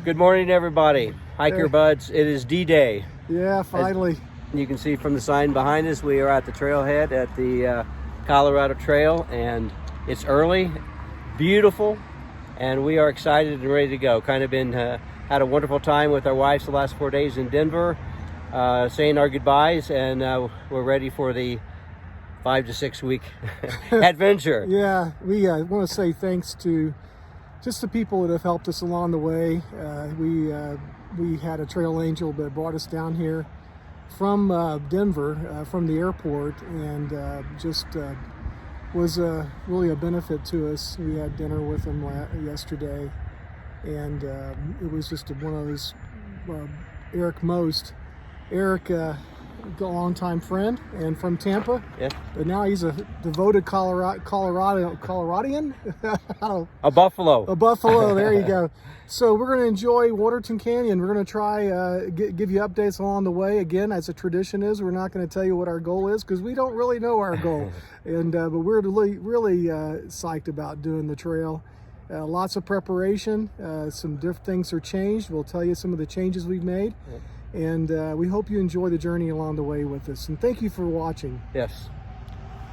Good morning, everybody. HikerBuds, it is D-Day. Yeah, finally. As you can see from the sign behind us, we are at the trailhead at the Colorado Trail, and it's early, beautiful, and we are excited and ready to go. Kind of been had a wonderful time with our wives the last 4 days in Denver, saying our goodbyes, and we're ready for the 5 to 6 week adventure. Yeah, we want to say thanks to just the people that have helped us along the way. We had a trail angel that brought us down here from Denver, from the airport, and was really a benefit to us. We had dinner with him yesterday, and it was just one of those Eric, a longtime friend and from Tampa. Yeah. But now he's a devoted Coloradian. A buffalo. A buffalo. There you go. So we're going to enjoy Waterton Canyon. We're going to try give you updates along the way. Again, as a tradition is, we're not going to tell you what our goal is because we don't really know our goal. And but we're really psyched about doing the trail. Lots of preparation. Some different things are changed. We'll tell you some of the changes we've made. Yeah. And we hope you enjoy the journey along the way with us. And thank you for watching. Yes.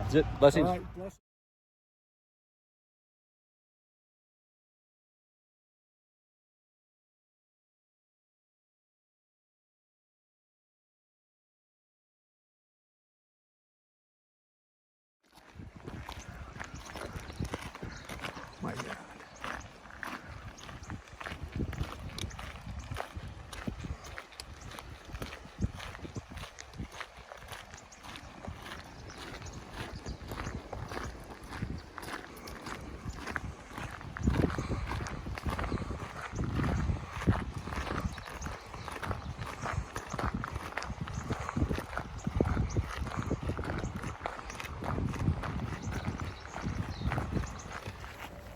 That's it. Blessings. All right. Blessings. My God.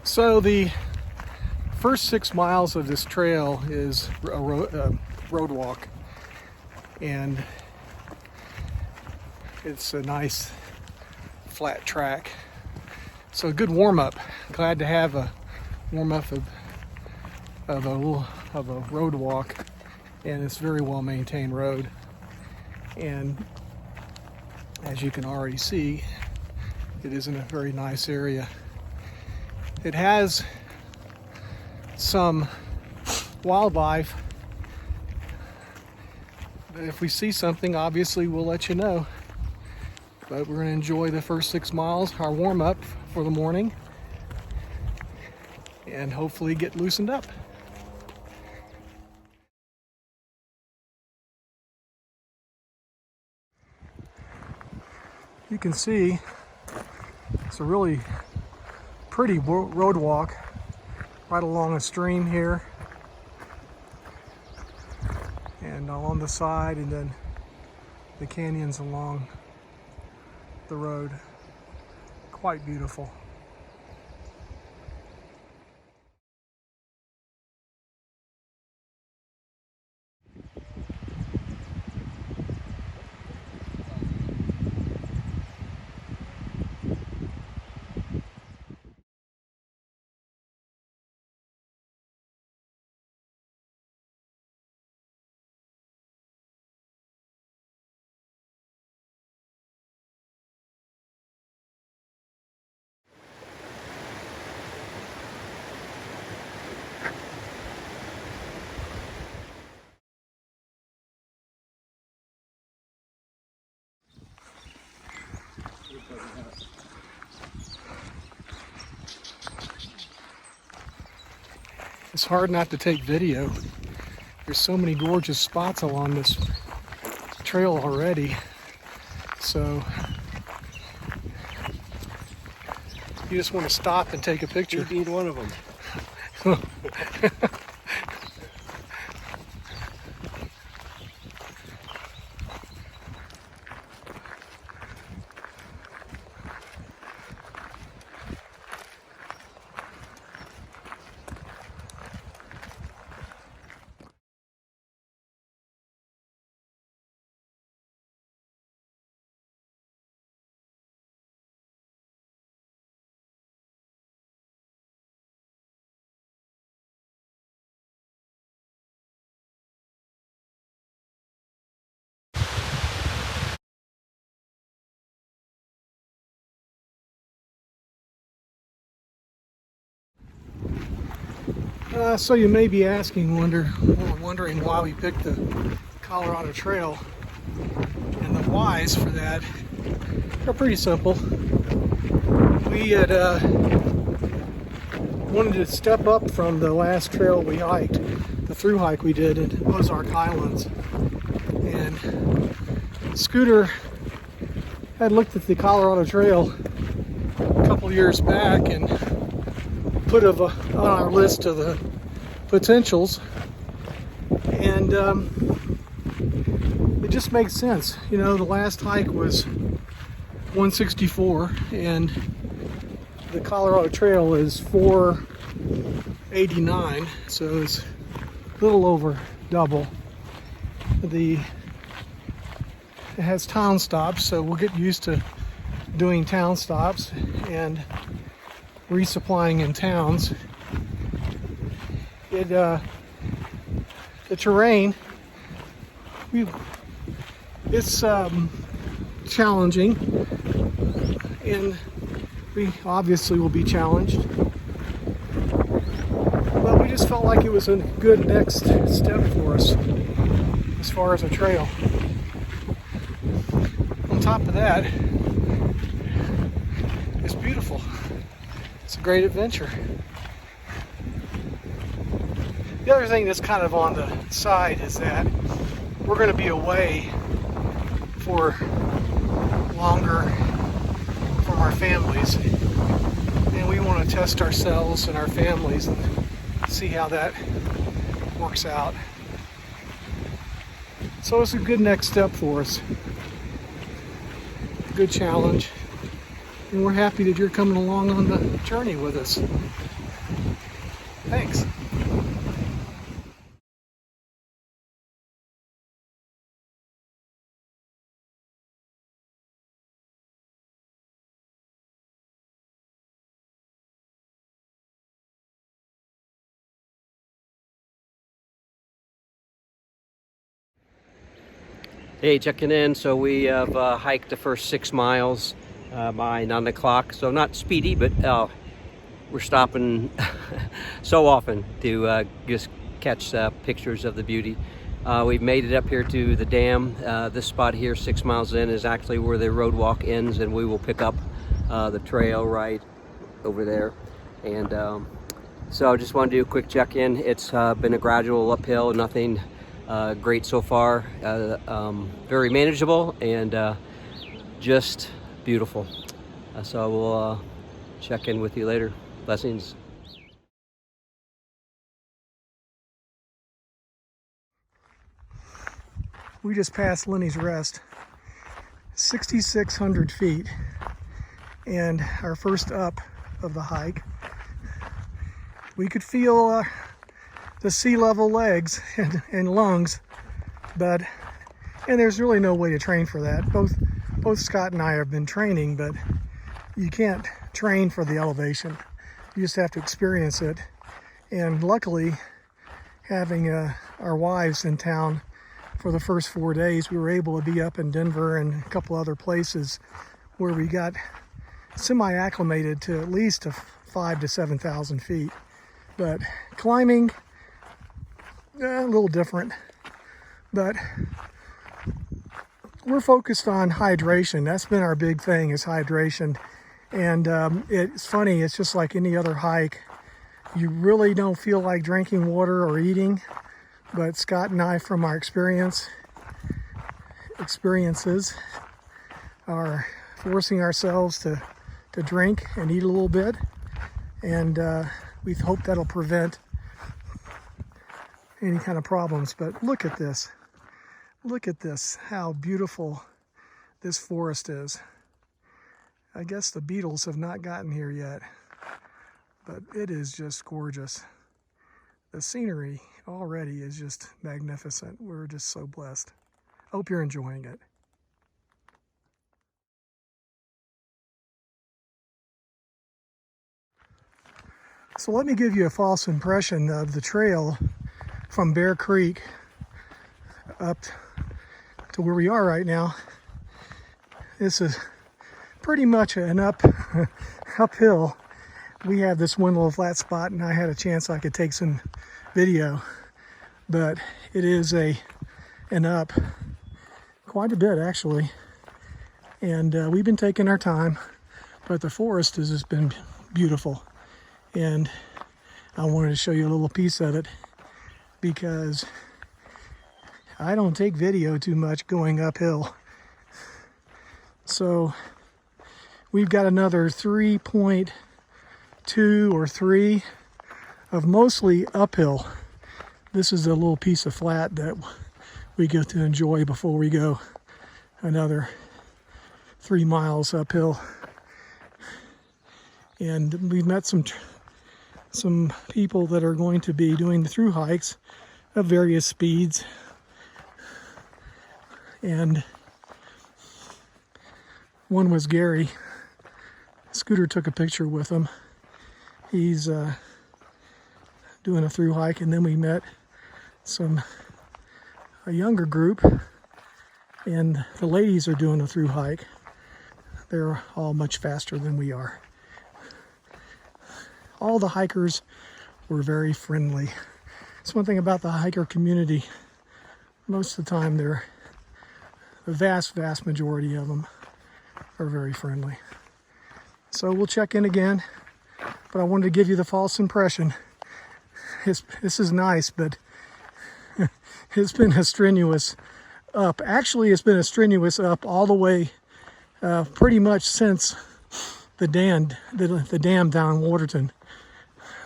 So the first 6 miles of this trail is a road walk, and it's a nice flat track. So a good warm up. Glad to have a warm up of a road walk, and it's very well maintained road. And as you can already see, it is in a very nice area. It has some wildlife. If we see something, obviously we'll let you know. But we're going to enjoy the first 6 miles, our warm up for the morning, and hopefully get loosened up. You can see it's a really pretty road walk right along a stream here, and on the side, and then the canyons along the road. Quite beautiful. It's hard not to take video. There's so many gorgeous spots along this trail already. So you just want to stop and take a picture. You need one of them. So you may be wondering why we picked the Colorado Trail, and the whys for that are pretty simple. We had wanted to step up from the last trail we hiked, the through hike we did in Ozark Highlands, and Scooter had looked at the Colorado Trail a couple years back and put it on our list of the potentials, and it just makes sense. You know, the last hike was 164 and the Colorado Trail is 489, so it's a little over double. It has town stops, so we'll get used to doing town stops and resupplying in towns. The terrain, it's challenging, and we obviously will be challenged, but we just felt like it was a good next step for us as far as a trail. On top of that, it's beautiful. It's a great adventure. The other thing that's kind of on the side is that we're going to be away for longer from our families, and we want to test ourselves and our families and see how that works out. So it's a good next step for us, a good challenge, and we're happy that you're coming along on the journey with us. Thanks. Hey, checking in. So we have hiked the first 6 miles by 9 o'clock. So not speedy, but we're stopping so often to just catch pictures of the beauty. We've made it up here to the dam. This spot here, 6 miles in, is actually where the road walk ends, and we will pick up the trail right over there. And so I just want to do a quick check-in. It's been a gradual uphill, nothing great so far, very manageable, and just beautiful. So we'll check in with you later. Blessings. We just passed Lenny's Rest, 6,600 feet, and our first up of the hike. We could feel the sea level legs and lungs, and there's really no way to train for that. Both Scott and I have been training, but you can't train for the elevation. You just have to experience it. And luckily, having our wives in town for the first 4 days, we were able to be up in Denver and a couple other places where we got semi-acclimated to at least 5,000 to 7,000 feet. But climbing, a little different, but we're focused on hydration. That's been our big thing, is hydration. And it's funny, it's just like any other hike. You really don't feel like drinking water or eating, but Scott and I, from our experiences, are forcing ourselves to drink and eat a little bit, and we hope that'll prevent any kind of problems. But look at this, how beautiful this forest is. I guess the beetles have not gotten here yet, but it is just gorgeous. The scenery already is just magnificent. We're just so blessed. Hope you're enjoying it. So let me give you a false impression of the trail from Bear Creek up to where we are right now. This is pretty much an uphill we had this one little flat spot, and I had a chance I could take some video, but it is an up quite a bit actually, and we've been taking our time, but the forest has just been beautiful, and I wanted to show you a little piece of it because I don't take video too much going uphill. So we've got another 3.2 or 3 of mostly uphill. This is a little piece of flat that we get to enjoy before we go another 3 miles uphill. And we've met some people that are going to be doing the through hikes of various speeds, and one was Gary. Scooter took a picture with him. He's doing a through hike, and then we met a younger group, and the ladies are doing a through hike. They're all much faster than we are. All the hikers were very friendly. It's one thing about the hiker community. Most of the time, the vast majority of them are very friendly. So we'll check in again, but I wanted to give you the false impression. This is nice, but it's been a strenuous up. Actually, it's been a strenuous up all the way, pretty much since the dam down Waterton.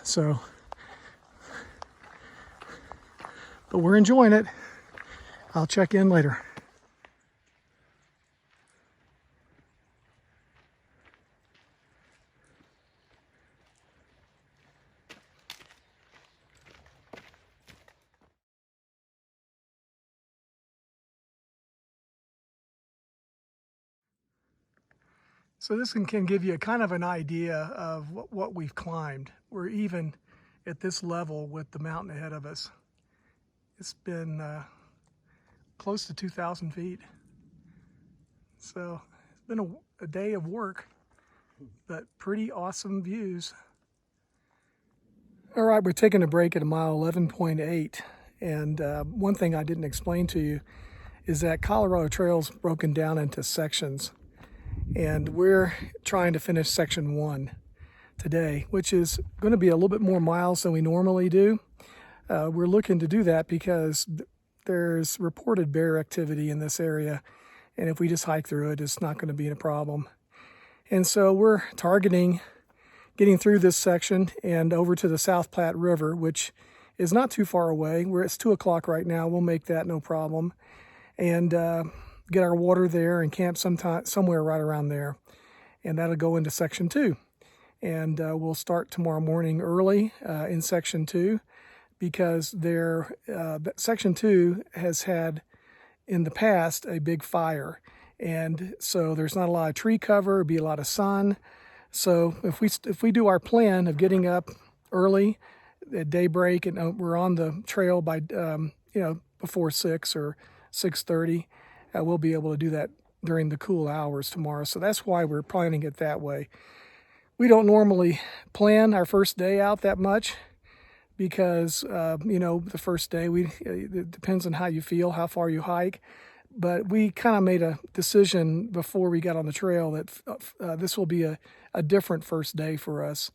So, but we're enjoying it. I'll check in later. So this can give you a kind of an idea of what we've climbed. We're even at this level with the mountain ahead of us. It's been close to 2,000 feet. So it's been a day of work, but pretty awesome views. All right, we're taking a break at mile 11.8. And one thing I didn't explain to you is that Colorado Trail's broken down into sections. And we're trying to finish section 1 today, which is going to be a little bit more miles than we normally do. We're looking to do that because there's reported bear activity in this area, and if we just hike through it, it's not going to be a problem. And so we're targeting getting through this section and over to the South Platte River, which is not too far away. It's 2 o'clock right now. We'll make that no problem. And get our water there and camp somewhere right around there, and that'll go into section 2. And we'll start tomorrow morning early in section 2 because section 2 has had in the past a big fire, and so there's not a lot of tree cover. It'll be a lot of sun. So if we do our plan of getting up early at daybreak and we're on the trail by before 6 or 6:30. We'll be able to do that during the cool hours tomorrow. So that's why we're planning it that way. We don't normally plan our first day out that much because, the first day, it depends on how you feel, how far you hike. But we kind of made a decision before we got on the trail that this will be a different first day for us.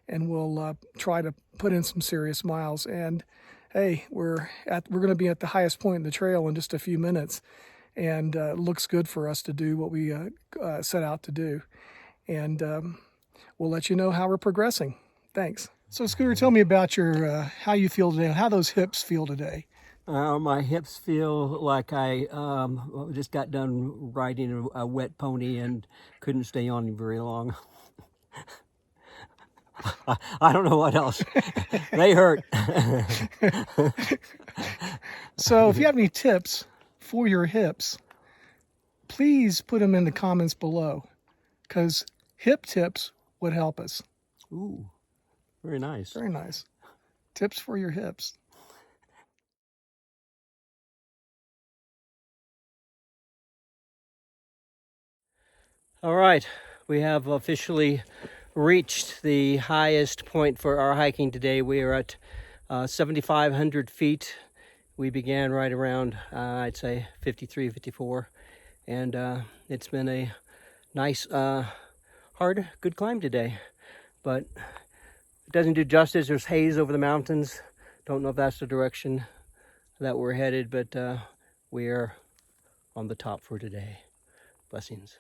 And we'll try to put in some serious miles. And hey, we're going to be at the highest point in the trail in just a few minutes. And it looks good for us to do what we set out to do. And we'll let you know how we're progressing. Thanks. So Scooter, tell me about your how you feel today, how those hips feel today. My hips feel like I just got done riding a wet pony and couldn't stay on him very long. I don't know what else. They hurt. So if you have any tips for your hips, please put them in the comments below, because hip tips would help us. Ooh, very nice. Very nice. Tips for your hips. All right, we have officially reached the highest point for our hiking today. We are at 7,500 feet. We began right around, I'd say 53, 54. And it's been a nice, hard, good climb today. But it doesn't do justice. There's haze over the mountains. Don't know if that's the direction that we're headed, but we are on the top for today. Blessings.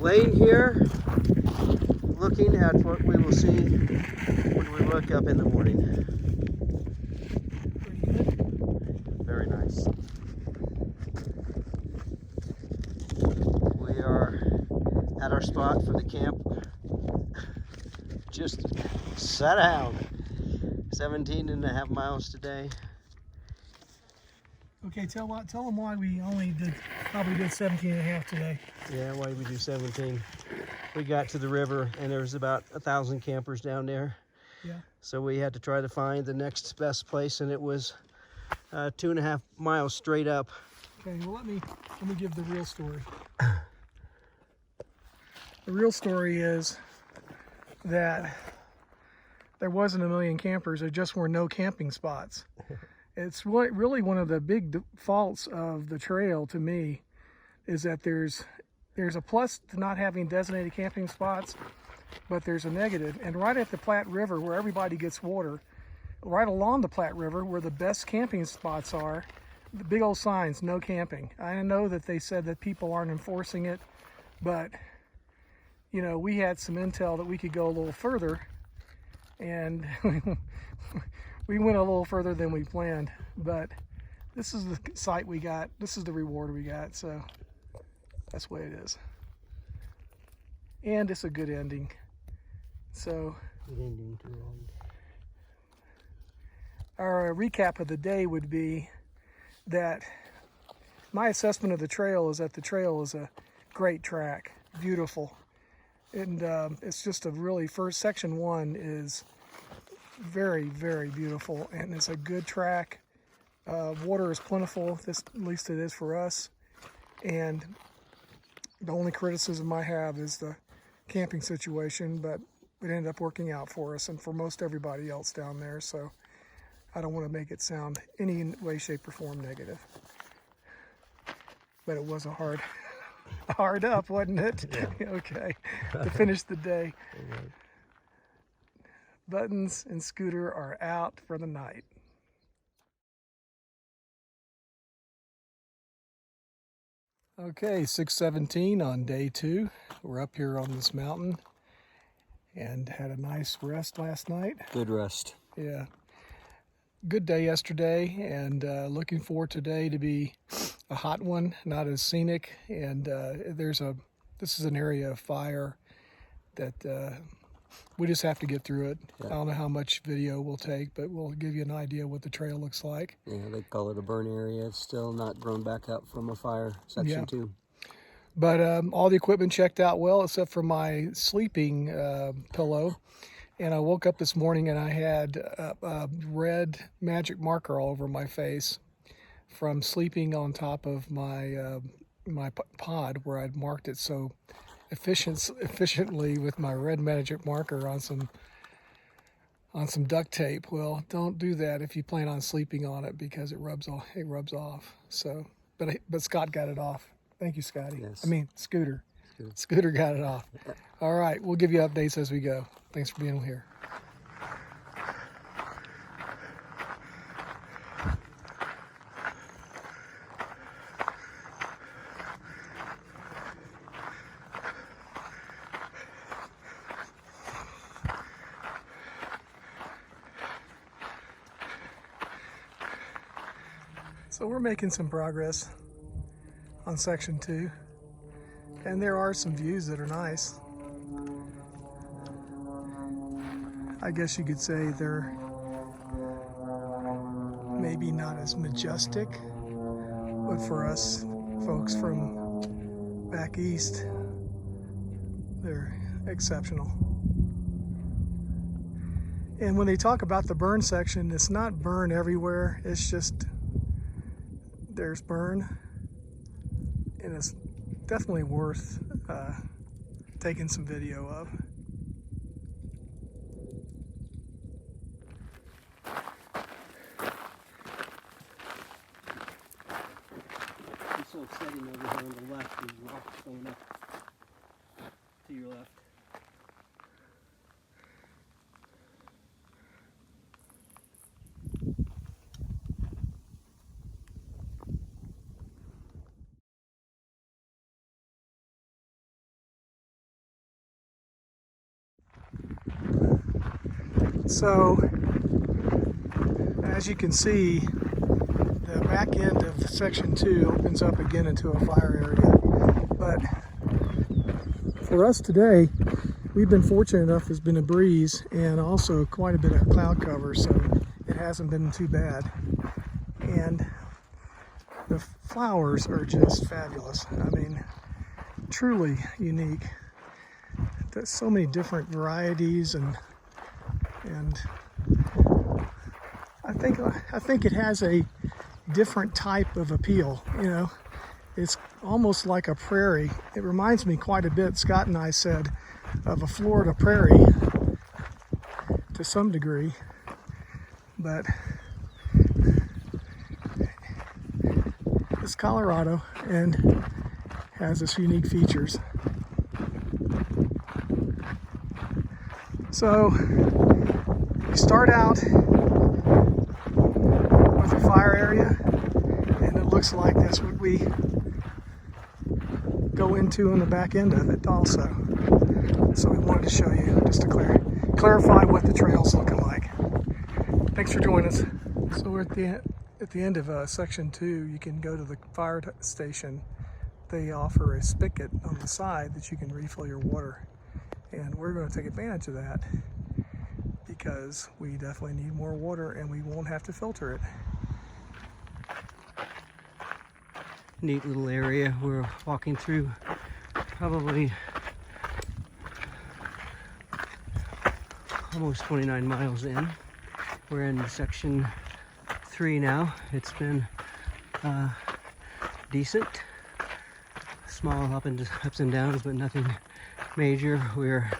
Laying here, looking at what we will see when we wake up in the morning. Very nice. We are at our spot for the camp. Just sat down. 17.5 miles today. Okay, tell them why we probably did 17.5 today. Yeah, why did we do 17? We got to the river and there was about 1,000 campers down there. Yeah. So we had to try to find the next best place, and it was 2.5 miles straight up. Okay, well let me give the real story. The real story is that there wasn't a million campers, there just were no camping spots. It's really one of the big faults of the trail to me is that there's a plus to not having designated camping spots, but there's a negative. And right at the Platte River, where everybody gets water, right along the Platte River, where the best camping spots are, the big old signs, no camping. I know that they said that people aren't enforcing it, but you know, we had some intel that we could go a little further, and we went a little further than we planned, but this is the site we got. This is the reward we got, so that's the way it is. And it's a good ending. So Good ending to end. Our recap of the day would be that my assessment of the trail is that the trail is a great track, beautiful. And it's just a really, first section 1 is very, very beautiful, and it's a good track. Water is plentiful, at least it is for us. And the only criticism I have is the camping situation, but it ended up working out for us and for most everybody else down there. So I don't want to make it sound any way, shape, or form negative. But it was a hard up, wasn't it? Yeah. Okay, to finish the day. Okay. Buttons and Scooter are out for the night. Okay, 6:17 on day 2. We're up here on this mountain and had a nice rest last night. Good rest. Yeah. Good day yesterday, and looking forward today to be a hot one, not as scenic. And this is an area of fire that we just have to get through it. Yeah. I don't know how much video we'll take, but we'll give you an idea what the trail looks like. Yeah, they call it a burn area. It's still not grown back up from a fire, section 2. But all the equipment checked out well, except for my sleeping pillow. And I woke up this morning and I had a red magic marker all over my face from sleeping on top of my my pod where I'd marked it so efficiently with my red magic marker on some duct tape. Well, don't do that if you plan on sleeping on it, because it rubs off. So, but Scott got it off. Thank you, Scotty. Yes. I mean, Scooter. Scooter got it off. All right, we'll give you updates as we go. Thanks for being here. So we're making some progress on section 2, and there are some views that are nice. I guess you could say they're maybe not as majestic, but for us folks from back east, they're exceptional. And when they talk about the burn section, it's not burn everywhere, it's just there's burn, and it's definitely worth taking some video of. This little setting over here on the left is rocks going up to your left. So, as you can see, the back end of section 2 opens up again into a fire area. But for us today, we've been fortunate enough, there's been a breeze and also quite a bit of cloud cover, so it hasn't been too bad. And the flowers are just fabulous. I mean, truly unique. There's so many different varieties, and I think it has a different type of appeal. You know, it's almost like a prairie. It reminds me quite a bit, Scott and I said, of a Florida prairie to some degree, but it's Colorado and has its unique features. So we start out with a fire area, and it looks like that's what we go into on the back end of it also. So we wanted to show you, just to clarify what the trail's looking like. Thanks for joining us. So we're at the end of section 2. You can go to the fire station. They offer a spigot on the side that you can refill your water. And we're going to take advantage of that because we definitely need more water and we won't have to filter it. Neat little area we're walking through, probably almost 29 miles in. We're in section 3 now. It's been decent, small ups and downs, but nothing major. We're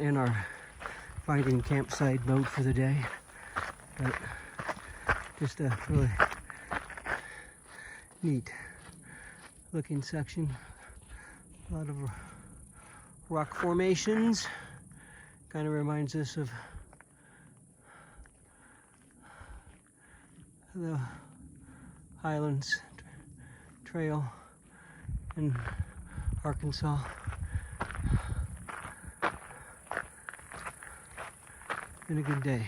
in our finding campsite mode for the day, but just a really neat looking section. A lot of rock formations. Kind of reminds us of the Highlands Trail in Arkansas. Been a good day.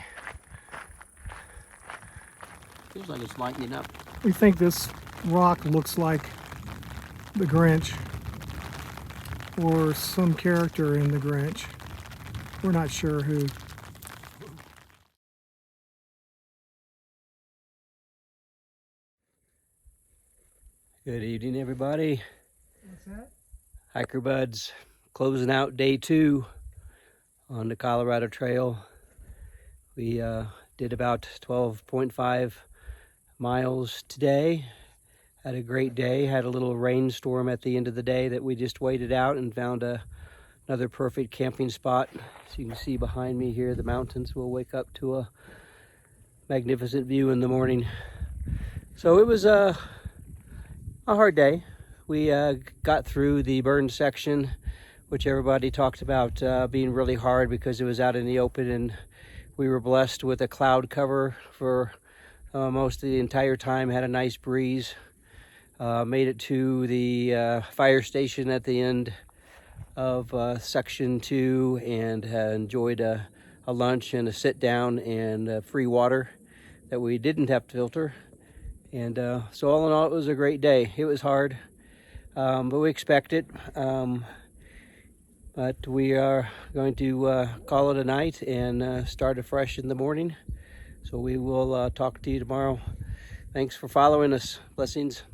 Feels like it's lightening up. We think this rock looks like the Grinch or some character in the Grinch. We're not sure who. Good evening, everybody. What's that? HikerBuds closing out day 2 on the Colorado Trail. We did about 12.5 miles today. Had a great day. Had a little rainstorm at the end of the day that we just waited out and found another perfect camping spot. As you can see behind me here, the mountains will wake up to a magnificent view in the morning. So it was a hard day. We got through the burn section, which everybody talked about being really hard because it was out in the open, and we were blessed with a cloud cover for most of the entire time. Had a nice breeze. Made it to the fire station at the end of section 2 and enjoyed a lunch and a sit down and free water. that we didn't have to filter. And so all in all, it was a great day. It was hard, but we expect it. But we are going to call it a night and start afresh in the morning. So we will talk to you tomorrow. Thanks for following us. Blessings.